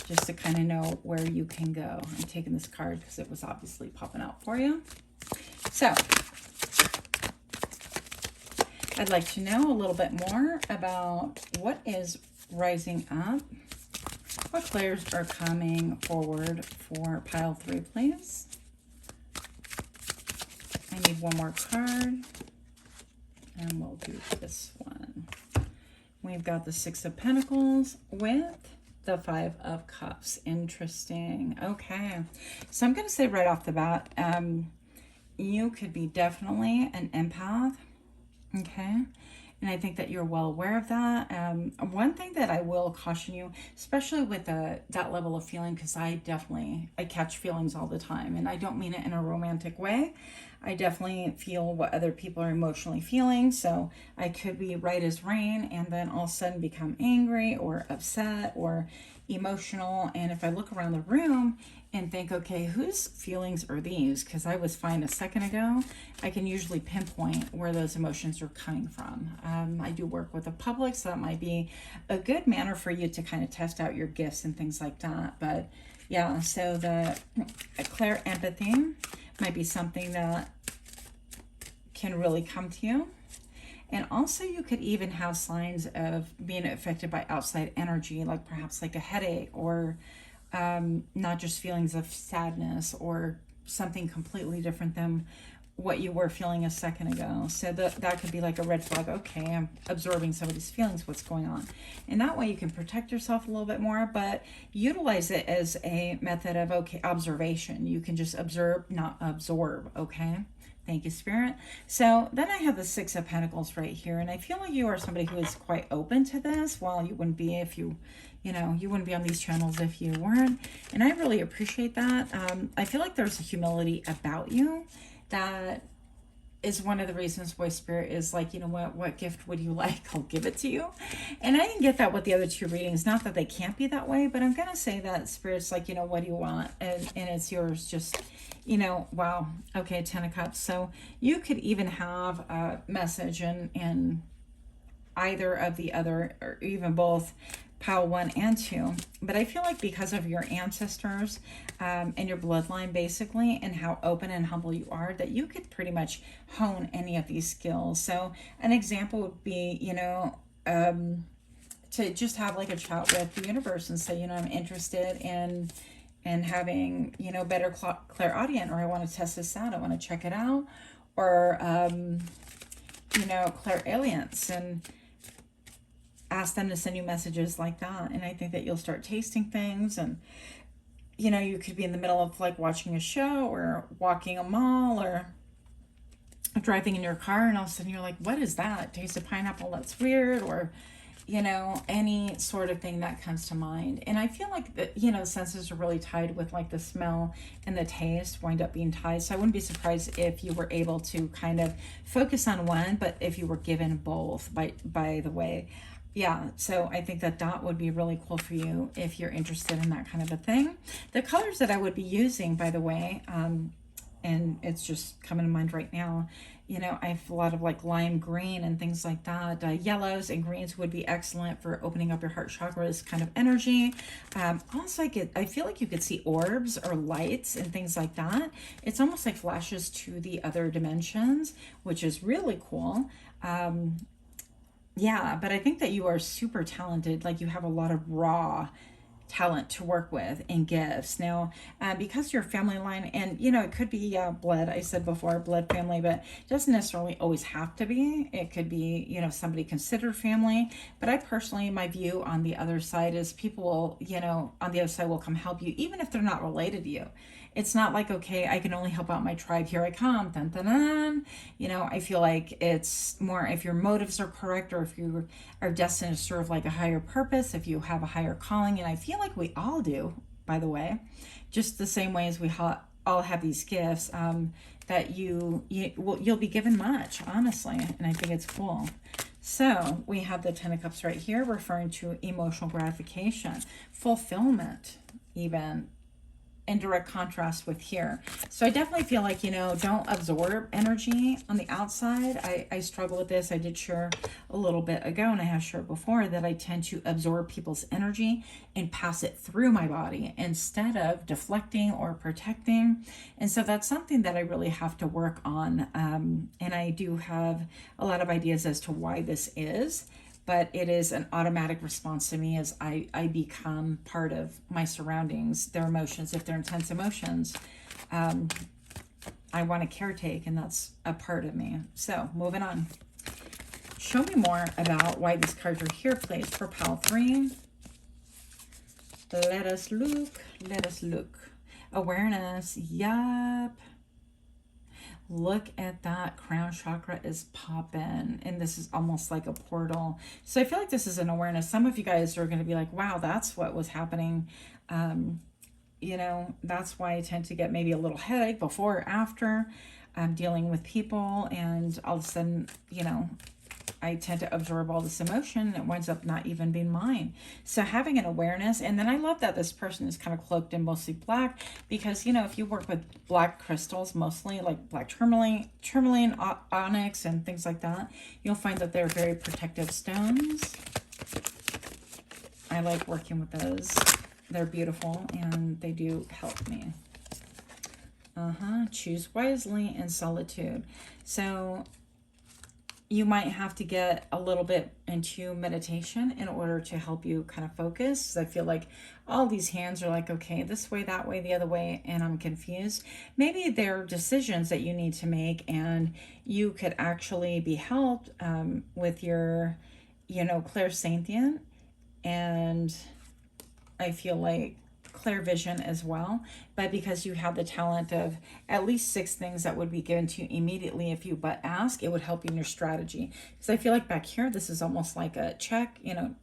just to kind of know where you can go. I'm taking this card because it was obviously popping out for you. So I'd like to know a little bit more about what is rising up. What clairs are coming forward for pile 3, please? I need one more card, and we'll do this one. We've got the 6 of Pentacles with the 5 of Cups. Interesting. Okay, so I'm going to say right off the bat, you could be definitely an empath. Okay, and I think that you're well aware of that. One thing that I will caution you, especially with that level of feeling, because I catch feelings all the time, and I don't mean it in a romantic way. I definitely feel what other people are emotionally feeling. So I could be right as rain and then all of a sudden become angry or upset or emotional. And if I look around the room and think, okay, whose feelings are these? Because I was fine a second ago, I can usually pinpoint where those emotions are coming from. I do work with the public, so that might be a good manner for you to kind of test out your gifts and things like that. But yeah, so the clair empathy might be something that can really come to you. And also you could even have signs of being affected by outside energy, like perhaps like a headache, or not just feelings of sadness, or something completely different than what you were feeling a second ago. So that could be like a red flag. Okay, I'm absorbing somebody's feelings, what's going on? And that way you can protect yourself a little bit more, but utilize it as a method of, okay, observation. You can just observe, not absorb. Okay, thank you, Spirit. So then I have the 6 of Pentacles right here, and I feel like you are somebody who is quite open to this. Well, you wouldn't be if you wouldn't be on these channels if you weren't, and I really appreciate that. I feel like there's a humility about you that is one of the reasons why Spirit is like, you know what gift would you like? I'll give it to you. And I didn't get that with the other 2 readings. Not that they can't be that way, but I'm going to say that Spirit's like, what do you want? And it's yours. Just, wow. Okay, 10 of Cups. So you could even have a message in either of the other, or even both, pile 1 and 2. But I feel like because of your ancestors and your bloodline, basically, and how open and humble you are, that you could pretty much hone any of these skills. So an example would be, to just have like a chat with the universe and say, I'm interested in having, better clairaudient, or I want to test this out, I want to check it out, or, clairalience, and ask them to send you messages like that. And I think that you'll start tasting things, and you know, you could be in the middle of like watching a show or walking a mall or driving in your car, and all of a sudden you're like, what is that? Taste of pineapple, that's weird. Or, you know, any sort of thing that comes to mind. And I feel like that, you know, senses are really tied with like the smell and the taste wind up being tied. So I wouldn't be surprised if you were able to kind of focus on one, but if you were given both, by the way. Yeah, so I think that that would be really cool for you if you're interested in that kind of a thing. The colors that I would be using, by the way, and it's just coming to mind right now, you know, I have a lot of like lime green and things like that. Yellows and greens would be excellent for opening up your heart chakra, this kind of energy. Also, I feel like you could see orbs or lights and things like that. It's almost like flashes to the other dimensions, which is really cool. Yeah, but I think that you are super talented. Like, you have a lot of raw talent to work with and gifts. Now, because your family line, and you know, it could be blood, I said before, blood family, but it doesn't necessarily always have to be. It could be, you know, somebody considered family. But I personally, my view on the other side is people will, you know, on the other side will come help you, even if they're not related to you. It's not like, okay, I can only help out my tribe, here I come, dun, dun, dun. You know, I feel like it's more if your motives are correct, or if you are destined to serve like a higher purpose, if you have a higher calling. And I feel like we all do, by the way, just the same way as we all have these gifts, that you'll be given much, honestly. And I think it's cool. So we have the Ten of Cups right here, referring to emotional gratification, fulfillment, even, in direct contrast with here. So I definitely feel like, you know, don't absorb energy on the outside. I struggle with this. I did share a little bit ago, and I have shared before, that I tend to absorb people's energy and pass it through my body instead of deflecting or protecting. And so that's something that I really have to work on. And I do have a lot of ideas as to why this is. But it is an automatic response to me as I become part of my surroundings, their emotions. If they're intense emotions, I want to caretake, and that's a part of me. So moving on. Show me more about why these cards are here, please, for pile 3. Let us look. Let us look. Awareness. Yup. Look at that. Crown chakra is popping, and this is almost like a portal. So I feel like this is an awareness. Some of you guys are going to be like, wow, that's what was happening. You know, that's why I tend to get maybe a little headache before or after dealing with people, and all of a sudden, you know, I tend to absorb all this emotion, and it winds up not even being mine. So having an awareness, and then I love that this person is kind of cloaked in mostly black, because, you know, if you work with black crystals, mostly like black tourmaline, onyx, and things like that, you'll find that they're very protective stones. I like working with those. They're beautiful, and they do help me. Choose wisely in solitude. So you might have to get a little bit into meditation in order to help you kind of focus. I feel like all these hands are like, okay, this way, that way, the other way, and I'm confused. Maybe there are decisions that you need to make, and you could actually be helped with your, you know, clairsentient, and I feel like clairvision as well. But because you have the talent of at least 6 things that would be given to you immediately if you but ask, it would help you in your strategy. Because I feel like back here, this is almost like a check, you know,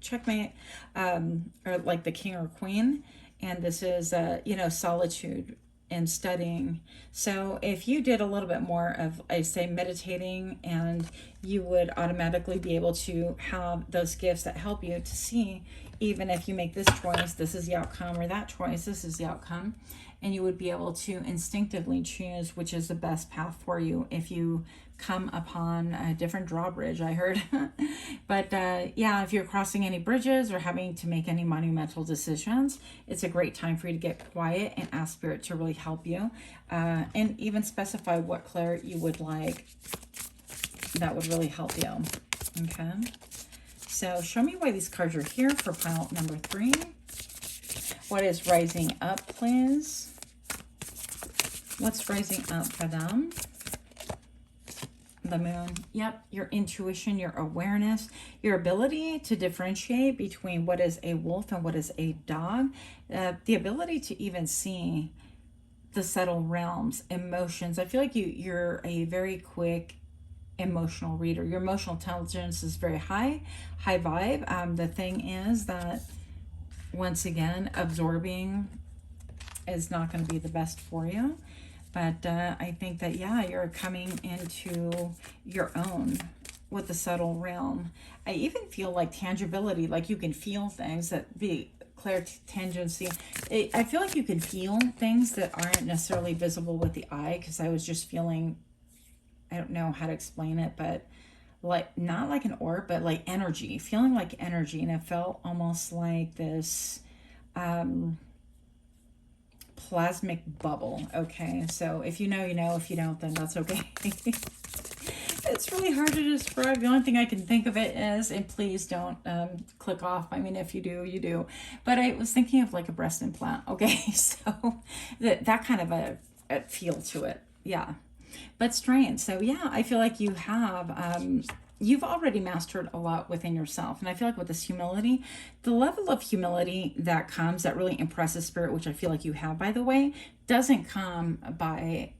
checkmate, or like the king or queen. And this is, you know, solitude and studying. So if you did a little bit more of, I say, meditating, and you would automatically be able to have those gifts that help you to see, even if you make this choice, this is the outcome, or that choice, this is the outcome. And you would be able to instinctively choose which is the best path for you if you come upon a different drawbridge, I heard. But yeah, if you're crossing any bridges or having to make any monumental decisions, it's a great time for you to get quiet and ask Spirit to really help you. And even specify what clair you would like. That would really help you. Okay. So show me why these cards are here for pile number 3. What is rising up, please? What's rising up, Madame? The moon. Yep. Your intuition, your awareness, your ability to differentiate between what is a wolf and what is a dog. The ability to even see the subtle realms, emotions. I feel like you're a very quick emotional reader. Your emotional intelligence is very high vibe. The thing is that, once again, absorbing is not going to be the best for you. But I think that, yeah, you're coming into your own with the subtle realm. I even feel like tangibility, like you can feel things that be clairtangency. I feel like you can feel things that aren't necessarily visible with the eye, because I was just feeling, I don't know how to explain it, but like, not like an orb, but like energy, feeling like energy. And it felt almost like this plasmic bubble. Okay, so if you know, you know. If you don't, then that's okay. It's really hard to describe. The only thing I can think of it is, and please don't click off. I mean, if you do, you do. But I was thinking of like a breast implant. Okay, so that kind of a feel to it. Yeah, but strange. So yeah, I feel like you have you've already mastered a lot within yourself. And I feel like with this humility, the level of humility that comes, that really impresses spirit, which I feel like you have, by the way, doesn't come by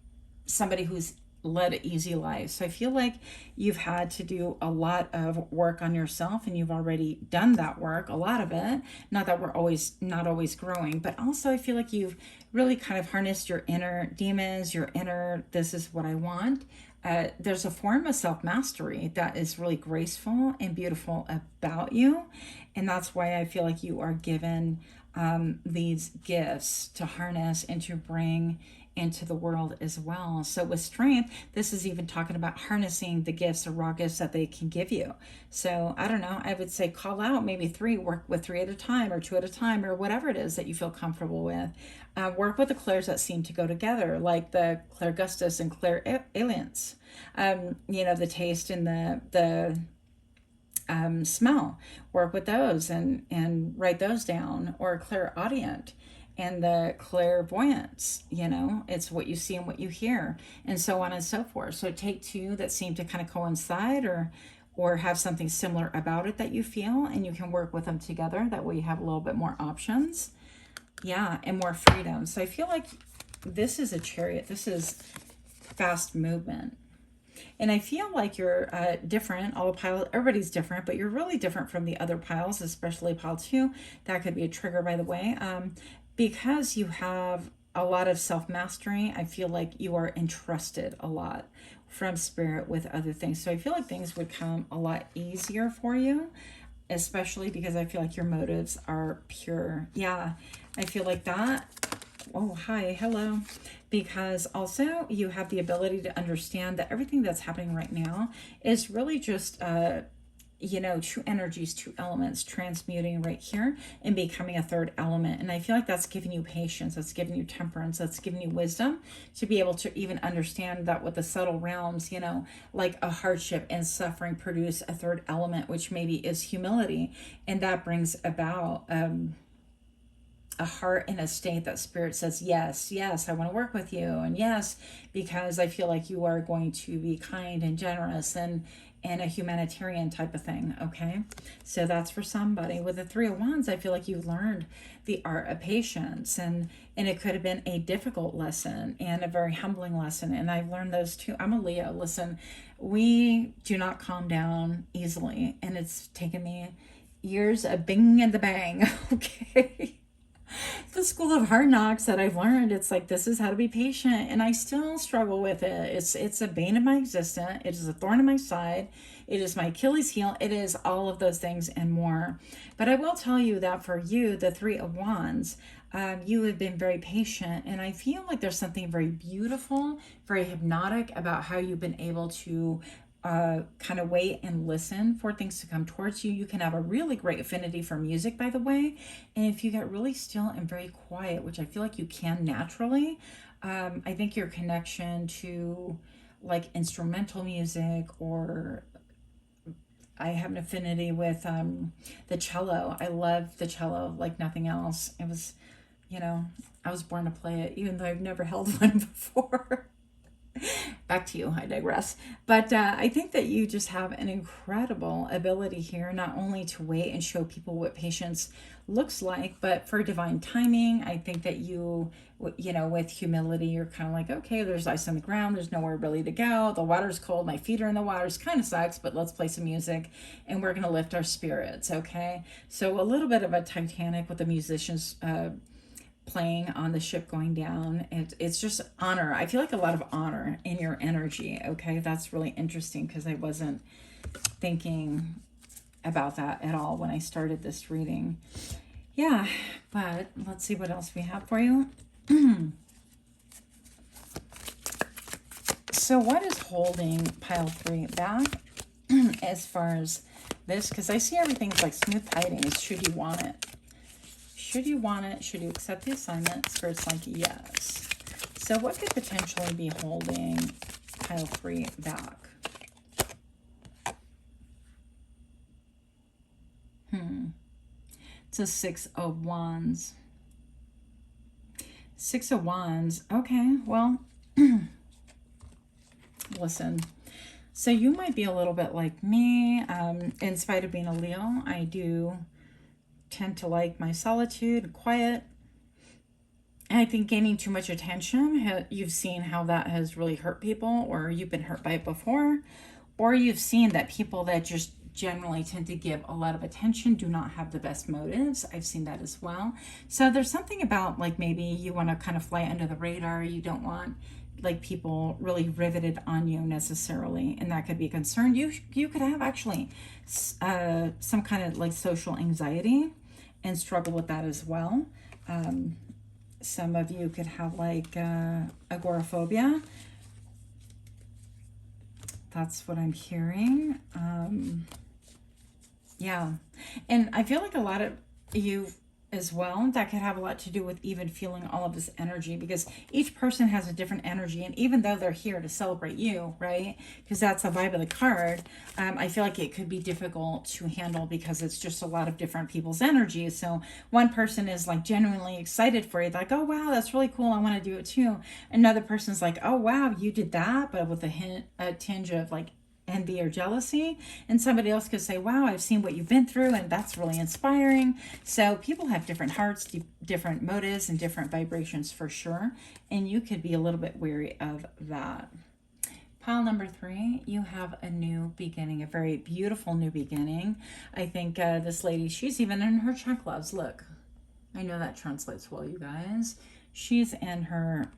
somebody who's led an easy life. So I feel like you've had to do a lot of work on yourself, and you've already done that work, a lot of it. Not that we're not always growing, but also I feel like you've really kind of harnessed your inner demons, your inner, this is what I want. There's a form of self-mastery that is really graceful and beautiful about you. And that's why I feel like you are given these gifts to harness and to bring into the world as well. So with strength, this is even talking about harnessing the gifts or raw gifts that they can give you. So I don't know, I would say call out maybe 3, work with 3 at a time or 2 at a time, or whatever it is that you feel comfortable with. Work with the clairs that seem to go together, like the clair gustus and clair aliens. You know, the taste and the smell. Work with those and write those down. Or clairaudient and the clairvoyance, you know, it's what you see and what you hear, and so on and so forth. So take 2 that seem to kind of coincide or have something similar about it that you feel, and you can work with them together. That way you have a little bit more options. Yeah, and more freedom. So I feel like this is a chariot. This is fast movement. And I feel like you're different. All the piles, everybody's different, but you're really different from the other piles, especially pile 2. That could be a trigger, by the way. Because you have a lot of self-mastery, I feel like you are entrusted a lot from spirit with other things. So I feel like things would come a lot easier for you, especially because I feel like your motives are pure. Yeah, I feel like that. Oh, hi, hello. Because also you have the ability to understand that everything that's happening right now is really just, you know, 2 energies, 2 elements transmuting right here and becoming a 3rd element. And I feel like that's giving you patience, that's giving you temperance, that's giving you wisdom to be able to even understand that with the subtle realms, you know, like a hardship and suffering produce a 3rd element, which maybe is humility. And that brings about a heart in a state that spirit says, yes, yes, I want to work with you. And yes, because I feel like you are going to be kind and generous and a humanitarian type of thing. Okay, so that's for somebody. With the 3 of Wands, I feel like you've learned the art of patience, and it could have been a difficult lesson and a very humbling lesson, and I've learned those too. I'm a Leo. Listen, we do not calm down easily, and it's taken me years of bing and the bang. Okay, the school of hard knocks that I've learned, it's like, this is how to be patient, and I still struggle with it. It's a bane of my existence. It is a thorn in my side. It is my Achilles heel. It is all of those things and more. But I will tell you that for you, the 3 of Wands, you have been very patient, and I feel like there's something very beautiful, very hypnotic about how you've been able to kind of wait and listen for things to come towards you. You can have a really great affinity for music, by the way. And if you get really still and very quiet, which I feel like you can naturally, I think your connection to like instrumental music, or I have an affinity with the cello. I love the cello like nothing else. It was, you know, I was born to play it, even though I've never held one before. back to you, I digress. But I think that you just have an incredible ability here, not only to wait and show people what patience looks like, but for divine timing. I think that you know, with humility, you're kind of like, okay, there's ice on the ground, there's nowhere really to go, the water's cold, my feet are in the water, it kind of sucks, but let's play some music and we're going to lift our spirits. Okay, so a little bit of a Titanic with the musicians playing on the ship going down. It's just honor. I feel like a lot of honor in your energy. Okay, that's really interesting because I wasn't thinking about that at all when I started this reading. Yeah, but let's see what else we have for you. So what is holding pile 3 back as far as this? Because I see everything's like smooth tidings. Should you want it? Should you want it? Should you accept the assignment? Spirit's like, yes. So what could potentially be holding pile 3 back? It's a 6 of Wands. 6 of Wands. Okay, well, listen. So you might be a little bit like me. In spite of being a Leo, I do tend to like my solitude and quiet. And I think gaining too much attention, you've seen how that has really hurt people, or you've been hurt by it before, or you've seen that people that just generally tend to give a lot of attention do not have the best motives. I've seen that as well. So there's something about like maybe you want to kind of fly under the radar. You don't want like people really riveted on you necessarily, and that could be a concern. You could have actually some kind of like social anxiety and struggle with that as well. Some of you could have like agoraphobia. That's what I'm hearing. Yeah, and I feel like a lot of you as well, that could have a lot to do with even feeling all of this energy, because each person has a different energy, and even though they're here to celebrate you, right, because that's the vibe of the card, I feel like it could be difficult to handle because it's just a lot of different people's energies. So one person is like genuinely excited for you, like, oh wow, that's really cool, I want to do it too. Another person's like, oh wow, you did that, but with a tinge of like envy or jealousy. And somebody else could say, wow, I've seen what you've been through and that's really inspiring. So people have different hearts, different motives, and different vibrations for sure, and you could be a little bit wary of that. Pile number 3, you have a new beginning, a very beautiful new beginning. I think this lady, she's even in her check gloves. Look, I know that translates well, you guys. She's in her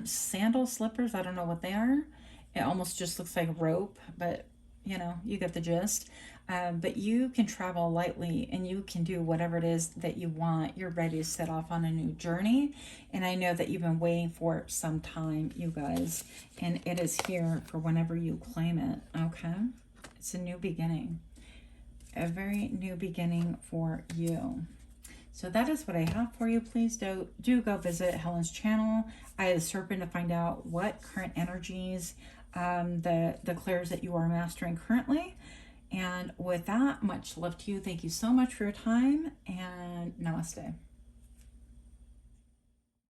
sandal slippers. I don't know what they are. It almost just looks like rope, but you know, you get the gist. But you can travel lightly and you can do whatever it is that you want. You're ready to set off on a new journey. And I know that you've been waiting for some time, you guys. And it is here for whenever you claim it, okay? It's a new beginning. A very new beginning for you. So that is what I have for you. Please do go visit Helen's channel, Eye of the Serpent, to find out what current energies the clairs that you are mastering currently. And with that, much love to you. Thank you so much for your time, and namaste.